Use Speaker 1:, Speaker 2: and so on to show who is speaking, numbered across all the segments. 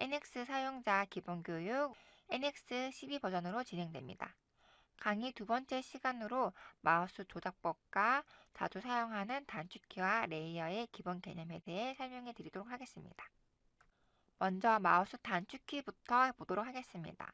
Speaker 1: NX 사용자 기본교육 NX 12 버전으로 진행됩니다. 강의 두 번째 시간으로 마우스 조작법과 자주 사용하는 단축키와 레이어의 기본 개념에 대해 설명해 드리도록 하겠습니다. 먼저 마우스 단축키부터 보도록 하겠습니다.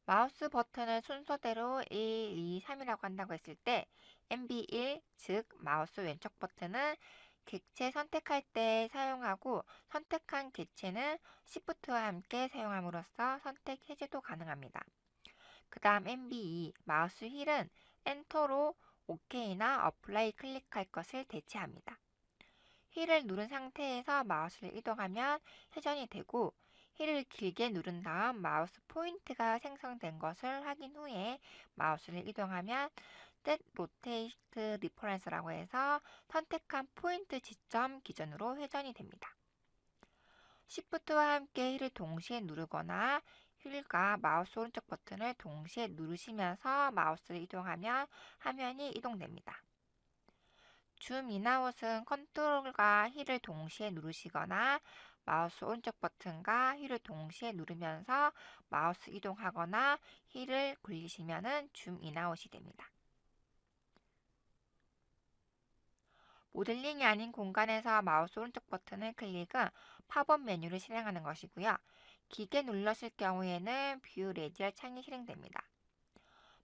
Speaker 1: 마우스 버튼을 순서대로 1, 2, 3이라고 한다고 했을 때 MB1, 즉 마우스 왼쪽 버튼은 객체 선택할 때 사용하고 선택한 객체는 Shift와 함께 사용함으로써 선택 해제도 가능합니다. 그 다음 MB2, 마우스 휠은 엔터로 OK나 어플라이 클릭할 것을 대체합니다. 휠을 누른 상태에서 마우스를 이동하면 회전이 되고 휠을 길게 누른 다음 마우스 포인트가 생성된 것을 확인 후에 마우스를 이동하면 Set Rotate Reference라고 해서 선택한 포인트 지점 기준으로 회전이 됩니다. Shift와 함께 휠을 동시에 누르거나 휠과 마우스 오른쪽 버튼을 동시에 누르시면서 마우스를 이동하면 화면이 이동됩니다. 줌 인아웃은 컨트롤과 휠을 동시에 누르시거나 마우스 오른쪽 버튼과 휠을 동시에 누르면서 마우스 이동하거나 휠을 굴리시면 줌 인아웃이 됩니다. 모델링이 아닌 공간에서 마우스 오른쪽 버튼을 클릭은 팝업 메뉴를 실행하는 것이고요. 기계 눌렀을 경우에는 뷰 레디얼 창이 실행됩니다.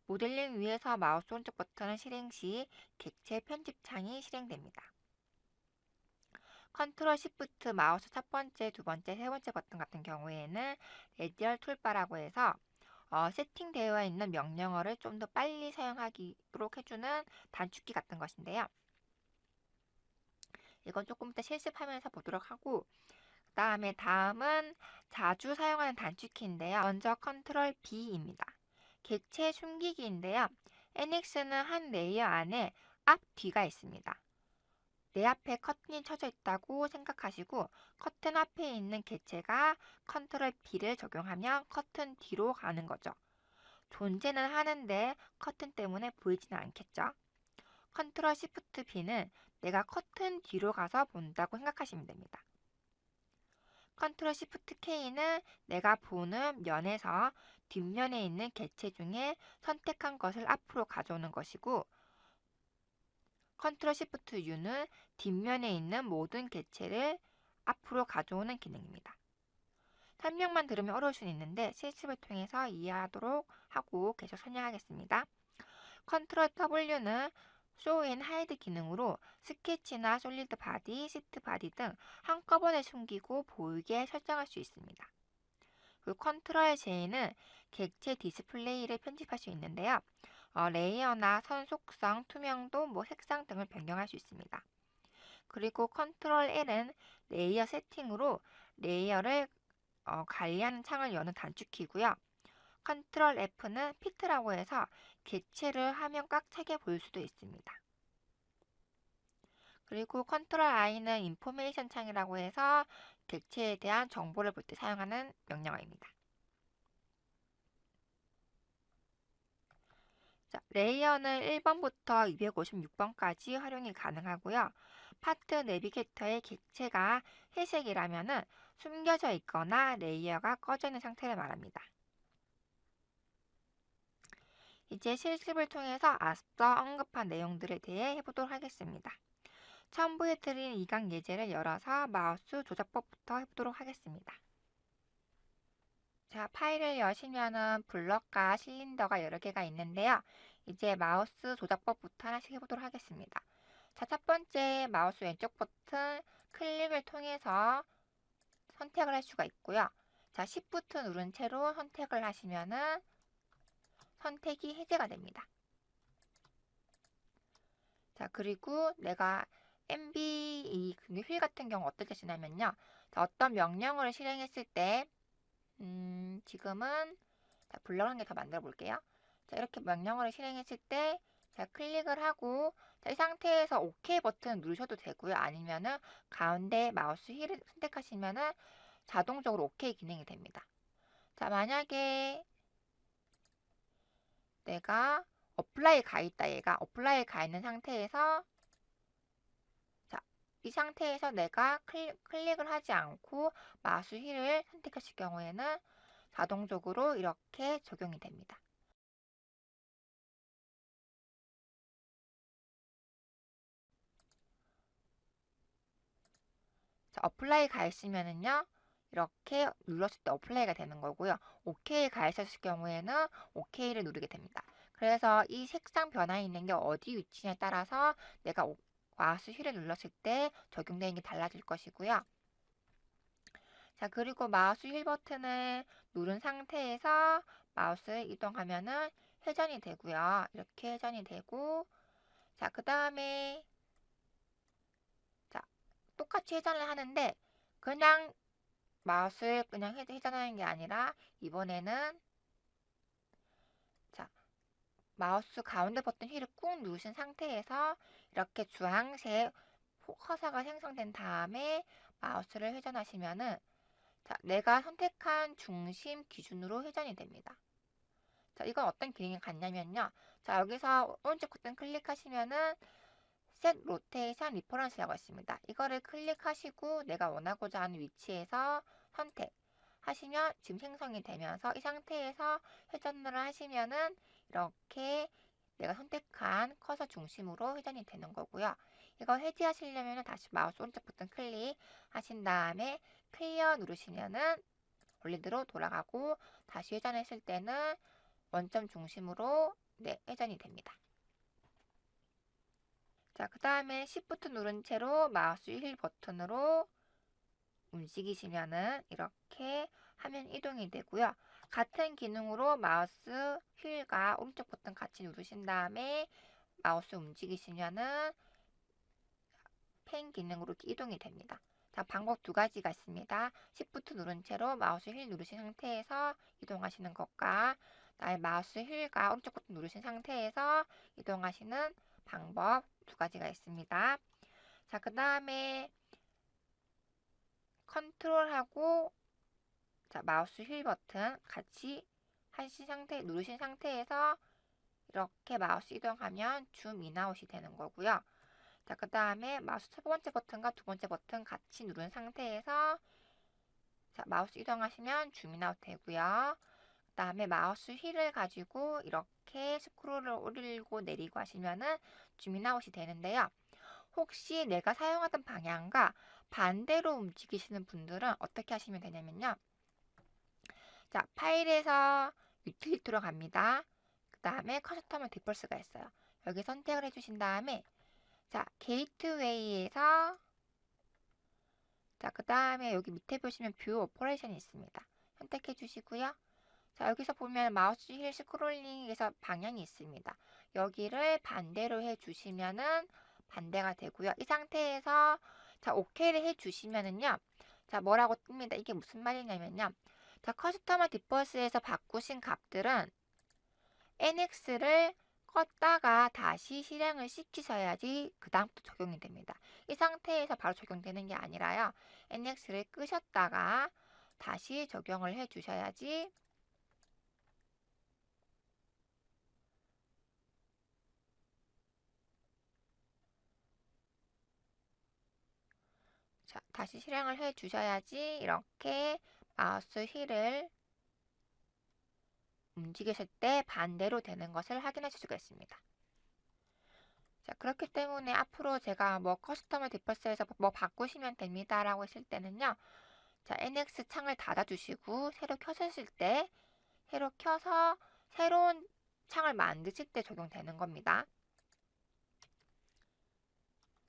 Speaker 1: 모델링 위에서 마우스 오른쪽 버튼을 실행 시 객체 편집 창이 실행됩니다. 컨트롤 시프트 마우스 첫 번째, 두 번째, 세 번째 버튼 같은 경우에는 레디얼 툴바라고 해서 세팅되어 있는 명령어를 좀 더 빨리 사용하도록 해주는 단축키 같은 것인데요. 이건 조금 이따 실습하면서 보도록 하고 다음은 자주 사용하는 단축키인데요. 먼저 컨트롤 B입니다. 객체 숨기기인데요. NX는 한 레이어 안에 앞, 뒤가 있습니다. 내 앞에 커튼이 쳐져 있다고 생각하시고 커튼 앞에 있는 객체가 컨트롤 B를 적용하면 커튼 뒤로 가는 거죠. 존재는 하는데 커튼 때문에 보이지는 않겠죠. 컨트롤 시프트 B는 내가 커튼 뒤로 가서 본다고 생각하시면 됩니다. 컨트롤 시프트 K는 내가 보는 면에서 뒷면에 있는 객체 중에 선택한 것을 앞으로 가져오는 것이고 컨트롤 시프트 U는 뒷면에 있는 모든 객체를 앞으로 가져오는 기능입니다. 설명만 들으면 어려울 수는 있는데 실습을 통해서 이해하도록 하고 계속 설명하겠습니다. 컨트롤 W는 Show and Hide 기능으로 스케치나 솔리드 바디, 시트 바디 등 한꺼번에 숨기고 보이게 설정할 수 있습니다. 그리고 컨트롤 J는 객체 디스플레이를 편집할 수 있는데요. 레이어나 선 속성, 투명도, 색상 등을 변경할 수 있습니다. 그리고 컨트롤 L은 레이어 세팅으로 레이어를 관리하는 창을 여는 단축키고요. 컨트롤 F는 피트라고 해서 객체를 화면 꽉 차게 보일 수도 있습니다. 그리고 컨트롤 I는 인포메이션 창이라고 해서 객체에 대한 정보를 볼 때 사용하는 명령어입니다. 자, 레이어는 1번부터 256번까지 활용이 가능하고요. 파트 내비게이터의 객체가 회색이라면 숨겨져 있거나 레이어가 꺼져 있는 상태를 말합니다. 이제 실습을 통해서 앞서 언급한 내용들에 대해 해보도록 하겠습니다. 첨부해 드린 2강 예제를 열어서 마우스 조작법부터 해보도록 하겠습니다. 자, 파일을 여시면은 블럭과 실린더가 여러 개가 있는데요. 이제 마우스 조작법부터 하나씩 해보도록 하겠습니다. 자, 첫 번째 마우스 왼쪽 버튼 클릭을 통해서 선택을 할 수가 있고요. 자, Shift 누른 채로 선택을 하시면은 선택이 해제가 됩니다. 자, 그리고 내가 MB 휠 같은 경우 어떻게 쓰냐면요. 자, 어떤 명령어를 실행했을 때 지금은 자, 블럭 한 개 더 만들어 볼게요. 자, 이렇게 명령어를 실행했을 때 자, 클릭을 하고 자, 이 상태에서 OK 버튼 누르셔도 되고요. 아니면은 가운데 마우스 휠을 선택하시면은 자동적으로 OK 기능이 됩니다. 자, 만약에 내가 어플라이 가 있다 얘가 어플라이 가 있는 상태에서 자, 이 상태에서 내가 클릭을 하지 않고 마우스 휠을 선택했을 경우에는 자동적으로 이렇게 적용이 됩니다. 자, 어플라이 가 있으면은요, 이렇게 눌렀을 때 어플라이가 되는 거고요. OK 가 있었을 경우에는 OK를 누르게 됩니다. 그래서 이 색상 변화 있는 게 어디 위치냐에 따라서 내가 마우스 휠을 눌렀을 때 적용되는 게 달라질 것이고요. 자, 그리고 마우스 휠 버튼을 누른 상태에서 마우스를 이동하면은 회전이 되고요. 이렇게 회전이 되고, 자, 그 다음에, 자, 똑같이 회전을 하는데, 그냥 마우스를 그냥 회전하는 게 아니라, 이번에는, 자, 마우스 가운데 버튼 휠을 꾹 누르신 상태에서 이렇게 주황색 커서가 생성된 다음에 마우스를 회전하시면은, 자, 내가 선택한 중심 기준으로 회전이 됩니다. 자, 이건 어떤 기능이 같냐면요. 자, 여기서 오른쪽 버튼 클릭하시면은 Set Rotation Reference라고 있습니다. 이거를 클릭하시고 내가 원하고자 하는 위치에서 선택하시면 지금 생성이 되면서 이 상태에서 회전을 하시면은 이렇게 내가 선택한 커서 중심으로 회전이 되는 거고요. 이거 해지하시려면 다시 마우스 오른쪽 버튼 클릭하신 다음에 클리어 누르시면은 원래대로 돌아가고 다시 회전했을 때는 원점 중심으로 회전이 됩니다. 자, 그 다음에 Shift 누른 채로 마우스 휠 버튼으로 움직이시면은 이렇게 화면 이동이 되고요. 같은 기능으로 마우스 휠과 오른쪽 버튼 같이 누르신 다음에 마우스 움직이시면은 펜 기능으로 이렇게 이동이 됩니다. 자, 방법 두 가지가 있습니다. Shift 누른 채로 마우스 휠 누르신 상태에서 이동하시는 것과 나의 마우스 휠과 오른쪽 버튼 누르신 상태에서 이동하시는 방법 두 가지가 있습니다. 자, 그 다음에 컨트롤하고 자, 마우스 휠 버튼 같이 누르신 상태에서 이렇게 마우스 이동하면 줌 인아웃이 되는 거고요. 자, 그 다음에 마우스 첫 번째 버튼과 두 번째 버튼 같이 누른 상태에서 자, 마우스 이동하시면 줌 인아웃 되고요. 그 다음에 마우스 휠을 가지고 이렇게 스크롤을 올리고 내리고 하시면은 줌 인아웃이 되는데요. 혹시 내가 사용하던 방향과 반대로 움직이시는 분들은 어떻게 하시면 되냐면요. 자, 파일에서 유틸리티로 갑니다. 그 다음에 커스텀 디폴스가 있어요. 여기 선택을 해주신 다음에 자, 게이트웨이에서 자, 그 다음에 여기 밑에 보시면 뷰 오퍼레이션이 있습니다. 선택해 주시고요. 자, 여기서 보면 마우스 휠 스크롤링에서 방향이 있습니다. 여기를 반대로 해 주시면은 반대가 되고요. 이 상태에서 자, OK를 해 주시면은요. 자, 뭐라고 뜹니다. 이게 무슨 말이냐면요. 자, 커스터머 디퍼스에서 바꾸신 값들은 NX를 껐다가 다시 실행을 시키셔야지 그 다음부터 적용이 됩니다. 이 상태에서 바로 적용되는 게 아니라요. NX를 끄셨다가 다시 적용을 해 주셔야지 자, 다시 실행을 해 주셔야지 이렇게 마우스 휠을 움직이실 때 반대로 되는 것을 확인하실 수가 있습니다. 자, 그렇기 때문에 앞으로 제가 뭐 커스터머 디퍼스에서 뭐 바꾸시면 됩니다 라고 했을 때는요. 자, NX 창을 닫아주시고 새로 켜셨을 때 새로 켜서 새로운 창을 만드실 때 적용되는 겁니다.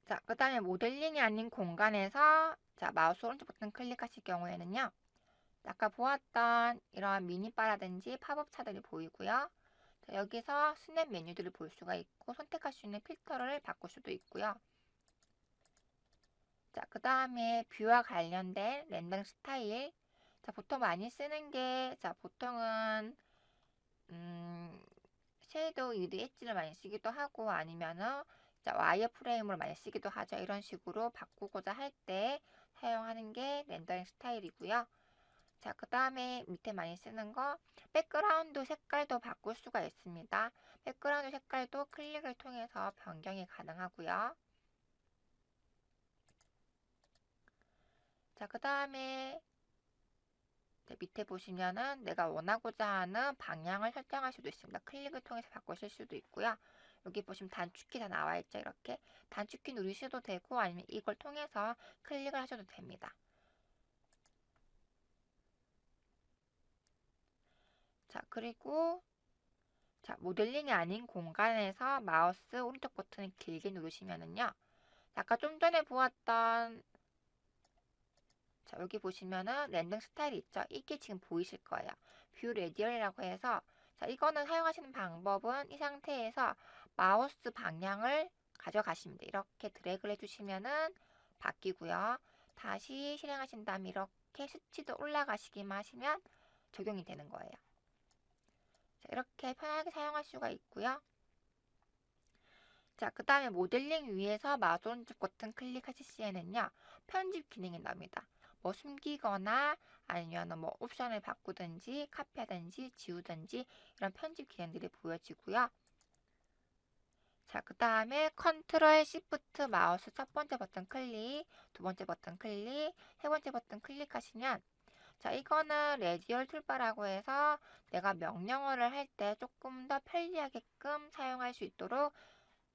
Speaker 1: 자, 그 다음에 모델링이 아닌 공간에서 자, 마우스 오른쪽 버튼 클릭하실 경우에는요. 아까 보았던 이런 미니바라든지 팝업 차들이 보이고요. 자, 여기서 스냅 메뉴들을 볼 수가 있고 선택할 수 있는 필터를 바꿀 수도 있고요. 자, 그 다음에 뷰와 관련된 렌더링 스타일. 자, 보통 많이 쓰는 게, 자, 보통은, 섀도우 유드 엣지를 많이 쓰기도 하고, 아니면은, 자, 와이어 프레임으로 많이 쓰기도 하죠. 이런 식으로 바꾸고자 할 때 사용하는 게 렌더링 스타일이고요. 자, 그 다음에 밑에 많이 쓰는 거, 백그라운드 색깔도 바꿀 수가 있습니다. 백그라운드 색깔도 클릭을 통해서 변경이 가능하고요. 자, 그 다음에 밑에 보시면은 내가 원하고자 하는 방향을 설정할 수도 있습니다. 클릭을 통해서 바꾸실 수도 있고요. 여기 보시면 단축키 다 나와 있죠. 이렇게 단축키 누르셔도 되고 아니면 이걸 통해서 클릭을 하셔도 됩니다. 자, 그리고 자, 모델링이 아닌 공간에서 마우스 오른쪽 버튼을 길게 누르시면은요. 아까 좀 전에 보았던 자, 여기 보시면은 랜딩 스타일이 있죠. 이게 지금 보이실 거예요. 뷰 레디얼이라고 해서 자, 이거는 사용하시는 방법은 이 상태에서 마우스 방향을 가져가십니다. 이렇게 드래그를 해주시면은 바뀌고요. 다시 실행하신 다음에 이렇게 수치도 올라가시기만 하시면 적용이 되는 거예요. 자, 이렇게 편하게 사용할 수가 있고요. 자, 그 다음에 모델링 위에서 마우스 오른쪽 버튼 클릭하실 시에는요, 편집 기능이 나옵니다. 뭐 숨기거나 아니면 뭐 옵션을 바꾸든지 카피하든지 지우든지 이런 편집 기능들이 보여지고요. 자, 그 다음에 컨트롤 시프트 마우스 첫 번째 버튼 클릭, 두 번째 버튼 클릭, 세 번째 버튼 클릭하시면 자, 이거는 레디얼 툴바라고 해서 내가 명령어를 할 때 조금 더 편리하게끔 사용할 수 있도록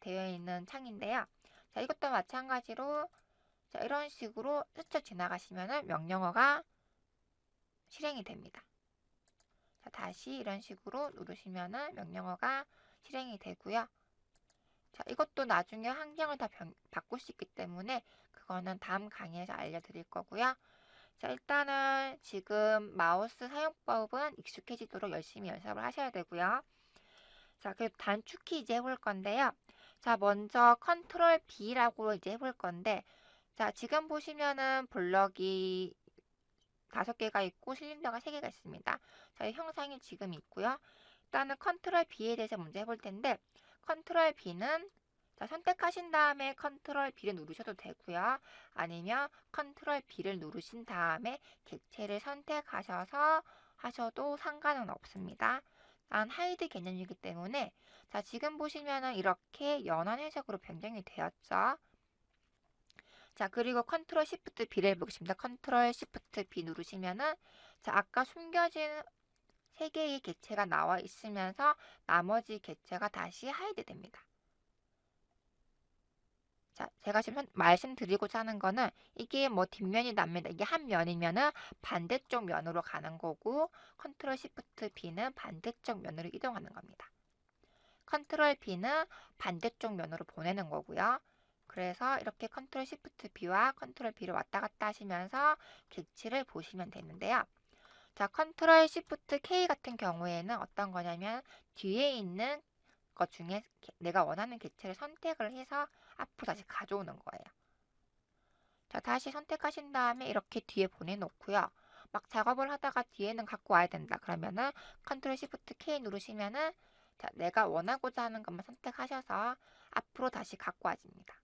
Speaker 1: 되어 있는 창인데요. 자, 이것도 마찬가지로 자, 이런 식으로 스쳐 지나가시면 명령어가 실행이 됩니다. 자, 다시 이런 식으로 누르시면 명령어가 실행이 되고요. 자, 이것도 나중에 환경을 다 바꿀 수 있기 때문에 그거는 다음 강의에서 알려드릴 거고요. 자, 일단은 지금 마우스 사용법은 익숙해지도록 열심히 연습을 하셔야 되고요. 자, 그 단축키 이제 해볼 건데요. 자, 먼저 컨트롤 B라고 이제 해볼 건데, 자, 지금 보시면은 블럭이 5개가 있고 실린더가 3개가 있습니다. 자, 이 형상이 지금 있고요. 일단은 컨트롤 B에 대해서 먼저 해볼 텐데, 컨트롤 B는 자, 선택하신 다음에 컨트롤 B를 누르셔도 되고요. 아니면 컨트롤 B를 누르신 다음에 객체를 선택하셔서 하셔도 상관은 없습니다. 난 하이드 개념이기 때문에 자, 지금 보시면은 이렇게 연한 해석으로 변경이 되었죠. 자, 그리고 컨트롤 시프트 B를 해보겠습니다. 컨트롤 시프트 B 누르시면은 자, 아까 숨겨진 3개의 객체가 나와 있으면서 나머지 객체가 다시 하이드 됩니다. 자, 제가 지금 말씀드리고자 하는 거는 이게 뭐 뒷면이 납니다. 이게 한 면이면은 반대쪽 면으로 가는 거고 컨트롤 시프트 B는 반대쪽 면으로 이동하는 겁니다. 컨트롤 B는 반대쪽 면으로 보내는 거고요. 그래서 이렇게 컨트롤 시프트 B와 컨트롤 B를 왔다 갔다 하시면서 객체를 보시면 되는데요. 자, 컨트롤 시프트 K 같은 경우에는 어떤 거냐면 뒤에 있는 것 중에 내가 원하는 객체를 선택을 해서 앞으로 다시 가져오는 거예요. 자, 다시 선택하신 다음에 이렇게 뒤에 보내놓고요. 막 작업을 하다가 뒤에는 갖고 와야 된다. 그러면은 컨트롤 시프트 K 누르시면은 자, 내가 원하고자 하는 것만 선택하셔서 앞으로 다시 갖고 와집니다.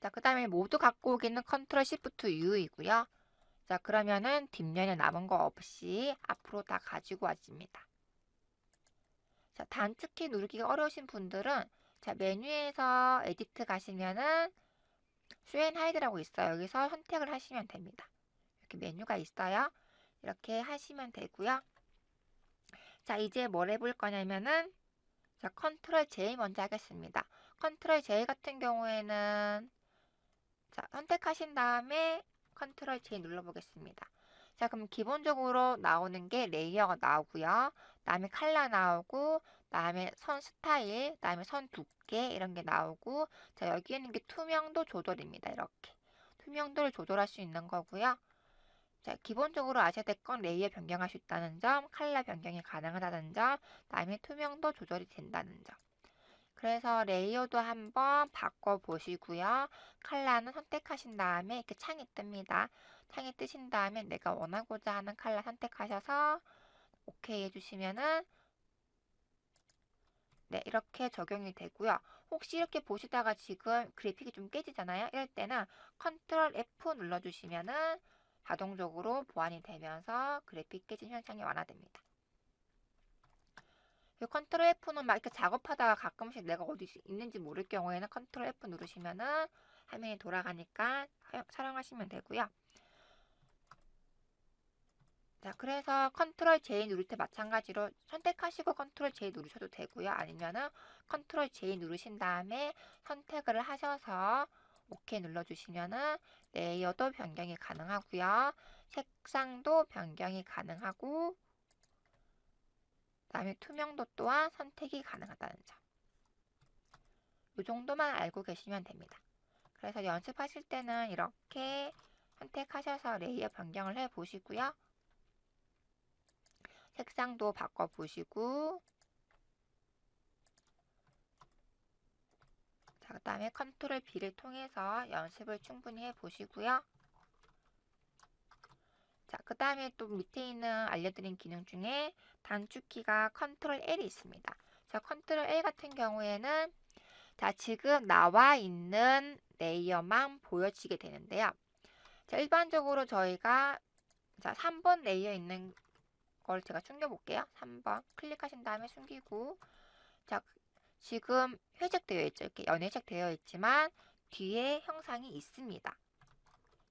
Speaker 1: 자, 그 다음에 모두 갖고 오기는 컨트롤 시프트 U이고요. 자, 그러면은 뒷면에 남은 거 없이 앞으로 다 가지고 와집니다. 자, 단축키 누르기가 어려우신 분들은 자, 메뉴에서 에디트 가시면은 쇼앤 하이드라고 있어요. 여기서 선택을 하시면 됩니다. 이렇게 메뉴가 있어요. 이렇게 하시면 되고요. 자, 이제 뭘 해볼 거냐면은 자, 컨트롤 J 먼저 하겠습니다. 컨트롤 J 같은 경우에는 자, 선택하신 다음에 컨트롤 J 눌러보겠습니다. 자, 그럼 기본적으로 나오는 게 레이어가 나오고요. 다음에 컬러 나오고, 다음에 선 스타일, 다음에 선 두께 이런 게 나오고, 자, 여기 있는 게 투명도 조절입니다. 이렇게 투명도를 조절할 수 있는 거고요. 자, 기본적으로 아셔야 될 건 레이어 변경할 수 있다는 점, 컬러 변경이 가능하다는 점, 다음에 투명도 조절이 된다는 점. 그래서 레이어도 한번 바꿔보시고요. 컬러는 선택하신 다음에 이렇게 창이 뜹니다. 창이 뜨신 다음에 내가 원하고자 하는 컬러 선택하셔서 오케이 해주시면은 네, 이렇게 적용이 되고요. 혹시 이렇게 보시다가 지금 그래픽이 좀 깨지잖아요. 이럴 때는 컨트롤 F 눌러주시면은 자동적으로 보완이 되면서 그래픽 깨진 현상이 완화됩니다. 컨트롤 F는 막 이렇게 작업하다가 가끔씩 내가 어디 있는지 모를 경우에는 컨트롤 F 누르시면은 화면이 돌아가니까 촬영하시면 되고요. 자, 그래서 컨트롤 J 누를 때 마찬가지로 선택하시고 컨트롤 J 누르셔도 되고요. 아니면은 컨트롤 J 누르신 다음에 선택을 하셔서 OK 눌러주시면은 레이어도 변경이 가능하고요. 색상도 변경이 가능하고 그다음에 투명도 또한 선택이 가능하다는 점. 이 정도만 알고 계시면 됩니다. 그래서 연습하실 때는 이렇게 선택하셔서 레이어 변경을 해 보시고요. 색상도 바꿔보시고 자, 그 다음에 컨트롤 B를 통해서 연습을 충분히 해보시고요. 자, 그 다음에 또 밑에 있는 알려드린 기능 중에 단축키가 컨트롤 L이 있습니다. 자, 컨트롤 L 같은 경우에는 자, 지금 나와 있는 레이어만 보여지게 되는데요. 자, 일반적으로 저희가 자, 3번 레이어 있는 걸 제가 숨겨볼게요. 3번 클릭하신 다음에 숨기고 자, 지금 회색되어 있죠. 이렇게 연회색 되어 있지만 뒤에 형상이 있습니다.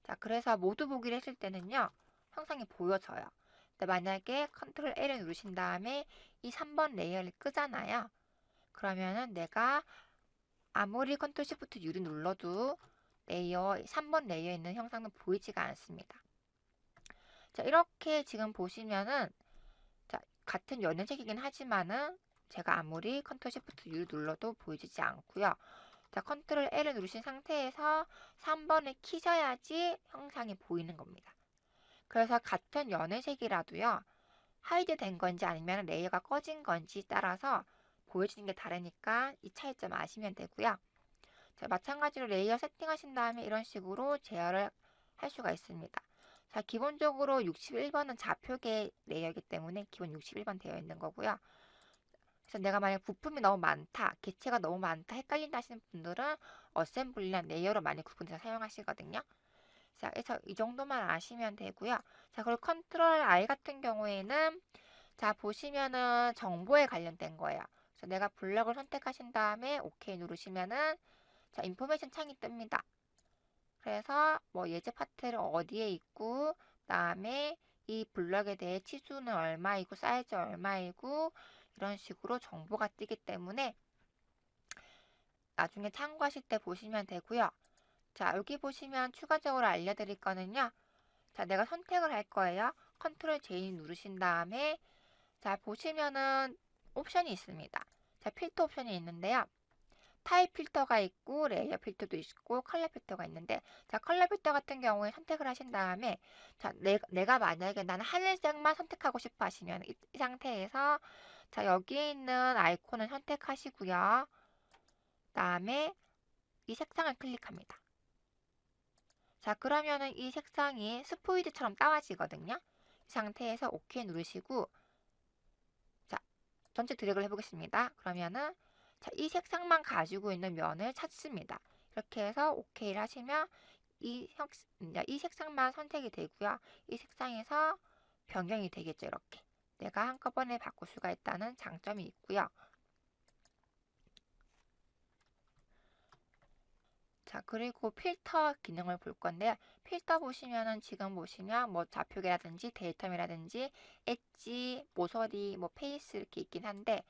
Speaker 1: 자, 그래서 모두 보기를 했을 때는요. 형상이 보여져요. 근데 만약에 컨트롤 L을 누르신 다음에 이 3번 레이어를 끄잖아요. 그러면은 내가 아무리 컨트롤 시프트 U를 눌러도 레이어 3번 레이어에 있는 형상은 보이지가 않습니다. 자, 이렇게 지금 보시면은 자, 같은 연회색이긴 하지만은 제가 아무리 컨트롤 시프트 U를 눌러도 보이지 않고요. 자, 컨트롤 L을 누르신 상태에서 3번을 키셔야지 형상이 보이는 겁니다. 그래서 같은 연회색이라도요. 하이드 된 건지 아니면 레이어가 꺼진 건지 따라서 보여지는 게 다르니까 이 차이점 아시면 되고요. 자, 마찬가지로 레이어 세팅하신 다음에 이런 식으로 제어를 할 수가 있습니다. 자, 기본적으로 61번은 좌표계 레이어이기 때문에 기본 61번 되어 있는 거고요. 그래서 내가 만약 부품이 너무 많다, 개체가 너무 많다, 헷갈린다 하시는 분들은 어셈블리나 레이어로 많이 구분해서 사용하시거든요. 자, 그래서 이 정도만 아시면 되고요. 자, 그리고 컨트롤 I 같은 경우에는 자, 보시면은 정보에 관련된 거예요. 그래서 내가 블럭을 선택하신 다음에 OK 누르시면은 자, 인포메이션 창이 뜹니다. 그래서 뭐 예제 파트를 어디에 있고 그다음에 이 블럭에 대해 치수는 얼마이고 사이즈 얼마이고 이런 식으로 정보가 뜨기 때문에 나중에 참고하실 때 보시면 되고요. 자, 여기 보시면 추가적으로 알려드릴 거는요. 자, 내가 선택을 할 거예요. 컨트롤 J 누르신 다음에 자, 보시면은 옵션이 있습니다. 자, 필터 옵션이 있는데요. 타입 필터가 있고 레이어 필터도 있고 컬러 필터가 있는데 자, 컬러 필터 같은 경우에 선택을 하신 다음에 자, 내가 만약에 나는 하늘색만 선택하고 싶어 하시면 이 상태에서 자, 여기에 있는 아이콘을 선택하시고요. 그다음에 이 색상을 클릭합니다. 자, 그러면은 이 색상이 스포이드처럼 따와지거든요. 이 상태에서 OK 누르시고 자, 전체 드래그를 해보겠습니다. 그러면은 자, 이 색상만 가지고 있는 면을 찾습니다. 이렇게 해서 OK를 하시면 이 색상만 선택이 되고요. 이 색상에서 변경이 되겠죠. 이렇게. 내가 한꺼번에 바꿀 수가 있다는 장점이 있고요. 자, 그리고 필터 기능을 볼 건데요. 필터 보시면은 지금 보시면 뭐 좌표계라든지 데이텀이라든지 엣지, 모서리, 뭐 페이스 이렇게 있긴 한데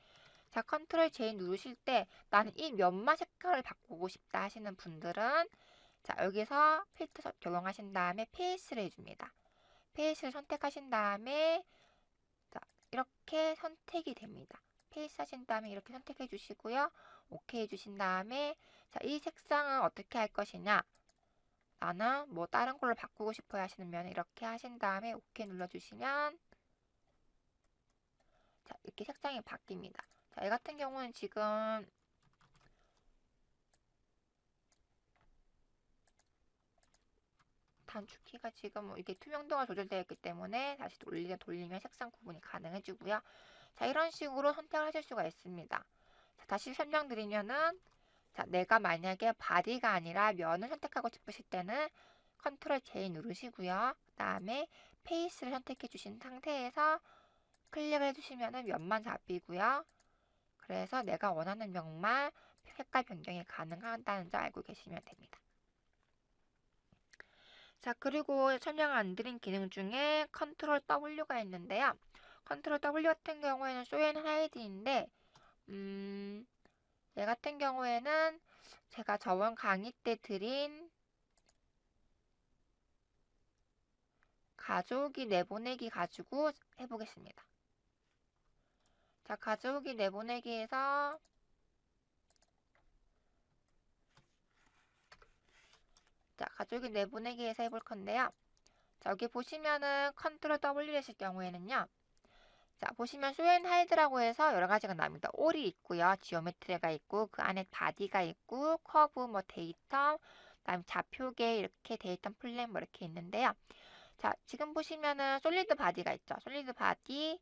Speaker 1: 자, 컨트롤 J 누르실 때 나는 이 면만 색깔을 바꾸고 싶다 하시는 분들은 자, 여기서 필터 적용하신 다음에 페이스를 해줍니다. 페이스를 선택하신 다음에 자, 이렇게 선택이 됩니다. 페이스 하신 다음에 이렇게 선택해 주시고요. 오케이 해주신 다음에 자, 이 색상은 어떻게 할 것이냐 나는 뭐 다른 걸로 바꾸고 싶어요 하시면 이렇게 하신 다음에 오케이 눌러주시면 자, 이렇게 색상이 바뀝니다. 자, 이 같은 경우는 지금 단축키가 지금 이게 투명도가 조절되어 있기 때문에 다시 돌리면 색상 구분이 가능해지고요. 자, 이런 식으로 선택을 하실 수가 있습니다. 자, 다시 설명드리면은 자, 내가 만약에 바디가 아니라 면을 선택하고 싶으실 때는 컨트롤 J 누르시고요. 그 다음에 페이스를 선택해 주신 상태에서 클릭을 해주시면 면만 잡히고요. 그래서 내가 원하는 면만 색깔 변경이 가능하다는 점 알고 계시면 됩니다. 자, 그리고 설명 안 드린 기능 중에 컨트롤 W가 있는데요. 컨트롤 W 같은 경우에는 쇼 앤 하이드인데, 얘 같은 경우에는 제가 저번 강의 때 드린 가져오기 내보내기 가지고 해보겠습니다. 자, 가져오기 내보내기에서 가져오기 내보내기에서 해볼 건데요. 자, 여기 보시면은 컨트롤 W이실 경우에는요. 자, 보시면 쇼 앤 하이드라고 해서 여러 가지가 나옵니다. all이 있고요. 지오메트리가 있고 그 안에 바디가 있고 커브, 뭐 데이터, 그다음에 좌표계 이렇게 데이터 플랜 뭐 이렇게 있는데요. 자, 지금 보시면은 솔리드 바디가 있죠. 솔리드 바디.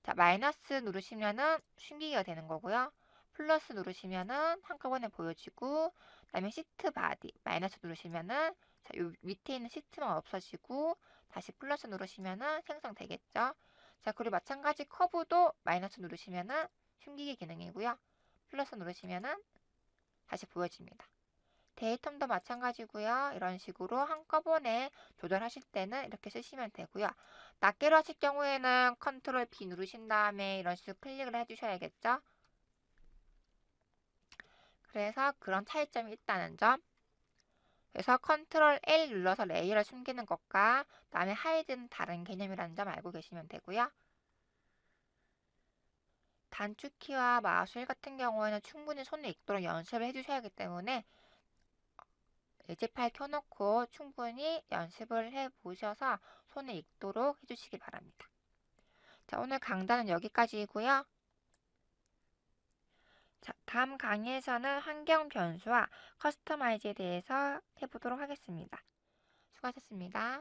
Speaker 1: 자, 마이너스 누르시면은 숨기기가 되는 거고요. 플러스 누르시면은 한꺼번에 보여지고, 그다음에 시트 바디 마이너스 누르시면은 자, 요 밑에 있는 시트만 없어지고 다시 플러스 누르시면은 생성되겠죠. 자, 그리고 마찬가지 커브도 마이너스 누르시면은 숨기기 기능이고요. 플러스 누르시면은 다시 보여집니다. 데이텀도 마찬가지고요. 이런 식으로 한꺼번에 조절하실 때는 이렇게 쓰시면 되고요. 낱개로 하실 경우에는 컨트롤 B 누르신 다음에 이런 식으로 클릭을 해주셔야겠죠. 그래서 그런 차이점이 있다는 점. 그래서 컨트롤 L 눌러서 레이어를 숨기는 것과 그다음에 하이드는 다른 개념이라는 점 알고 계시면 되고요. 단축키와 마우스 휠 같은 경우에는 충분히 손에 익도록 연습을 해주셔야 하기 때문에 예제 파일 켜놓고 충분히 연습을 해보셔서 손에 익도록 해주시기 바랍니다. 자, 오늘 강좌는 여기까지이고요. 자, 다음 강의에서는 환경 변수와 커스터마이즈에 대해서 해보도록 하겠습니다. 수고하셨습니다.